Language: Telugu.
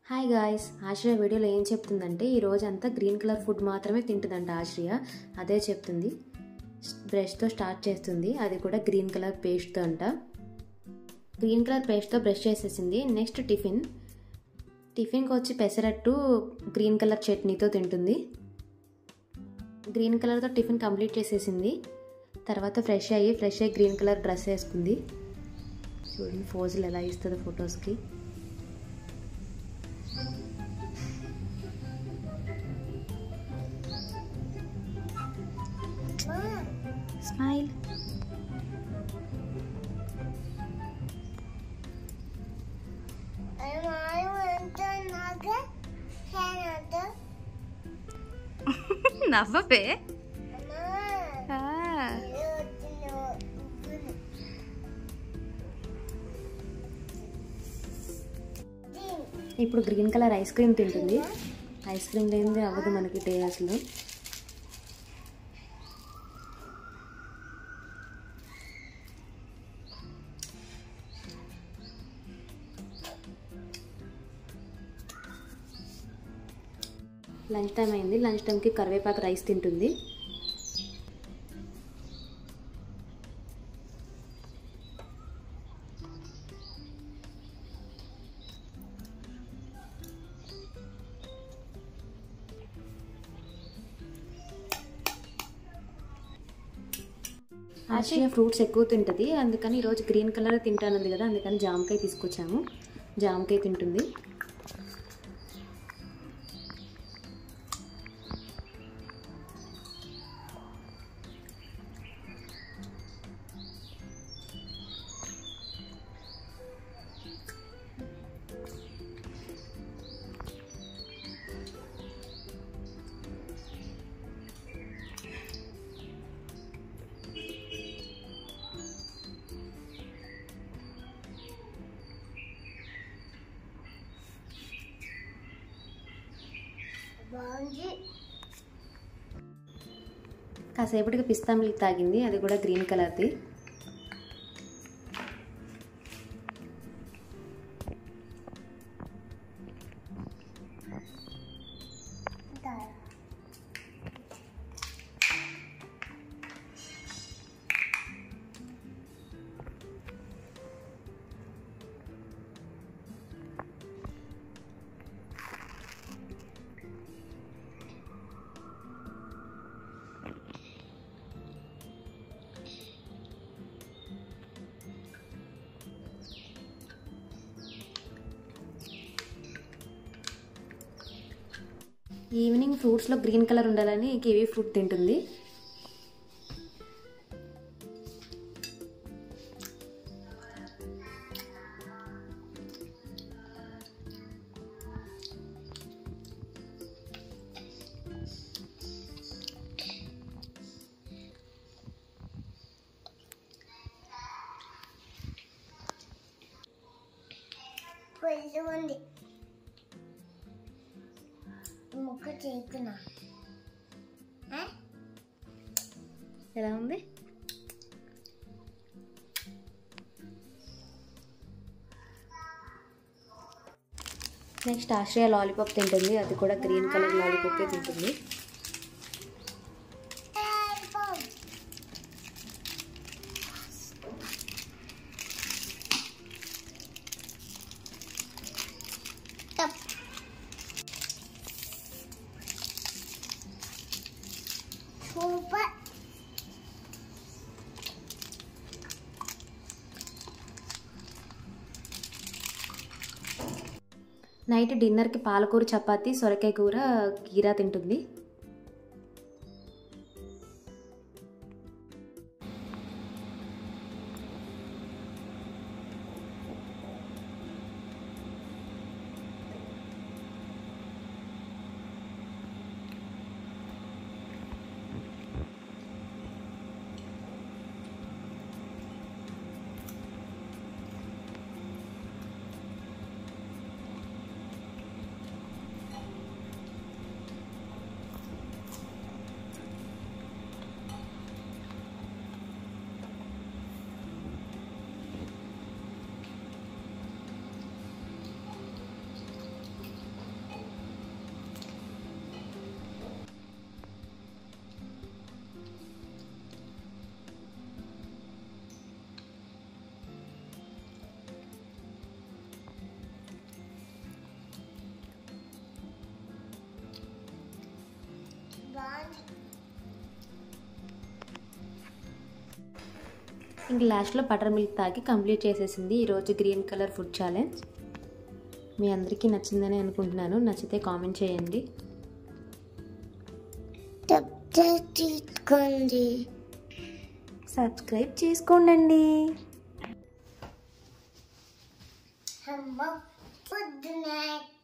హాయ్ గాయ్స్, ఆశ్రయ వీడియోలో ఏం చెప్తుందంటే ఈ రోజు అంతా గ్రీన్ కలర్ ఫుడ్ మాత్రమే తింటుందంట ఆశ్రయ. అదే చెప్తుంది. బ్రష్తో స్టార్ట్ చేస్తుంది, అది కూడా గ్రీన్ కలర్ పేస్ట్తో అంట. గ్రీన్ కలర్ పేస్ట్తో బ్రష్ చేసేసింది. నెక్స్ట్ టిఫిన్కి వచ్చి పెసరట్టు గ్రీన్ కలర్ చట్నీతో తింటుంది. గ్రీన్ కలర్తో టిఫిన్ కంప్లీట్ చేసేసింది. తర్వాత ఫ్రెష్ అయ్యి గ్రీన్ కలర్ డ్రెస్ వేసుకుంది. చూడండి ఫోజులు ఎలా ఇస్తుందో ఫొటోస్కి. స్మైల్. నవ్వే. ఇప్పుడు గ్రీన్ కలర్ ఐస్ క్రీమ్ తింటుంది. ఐస్ క్రీమ్ లేనిది అవ్వదు మనకి డే అసలు. లంచ్ టైం అయింది. లంచ్ టైంకి కరివేపాకు రైస్ తింటుంది. ఆశ్రయ ఫ్రూట్స్ ఎక్కువ తింటుంది, అందుకని ఈరోజు గ్రీన్ కలర్ తింటానంది కదా, అందుకని జామకాయ తీసుకొచ్చాము. జామకాయ తింటుంది. కాసేపటికి పిస్తా మిల్క్ తాగింది, అది కూడా గ్రీన్ కలర్ది. ఈవినింగ్ ఫ్రూట్స్లో గ్రీన్ కలర్ ఉండాలని కివీ ఫ్రూట్ తింటుంది. ఎలా ఉంది? నెక్స్ట్ ఆశ్రయ లాలీపాప్ తింటుంది, అది కూడా గ్రీన్ కలర్ లాలీపాప్ తింటుంది. నైట్ డిన్నర్కి పాలకూర చపాతి సొరకాయ కూర కీరా తింటుంది. ఇంక లాస్ట్లో బటర్ మిల్క్ తాగి కంప్లీట్ చేసేసింది ఈరోజు గ్రీన్ కలర్ ఫుడ్ ఛాలెంజ్. మీ అందరికీ నచ్చిందని అనుకుంటున్నాను. నచ్చితే కామెంట్ చేయండి. సబ్స్క్రైబ్ చేసుకోండి. Good night.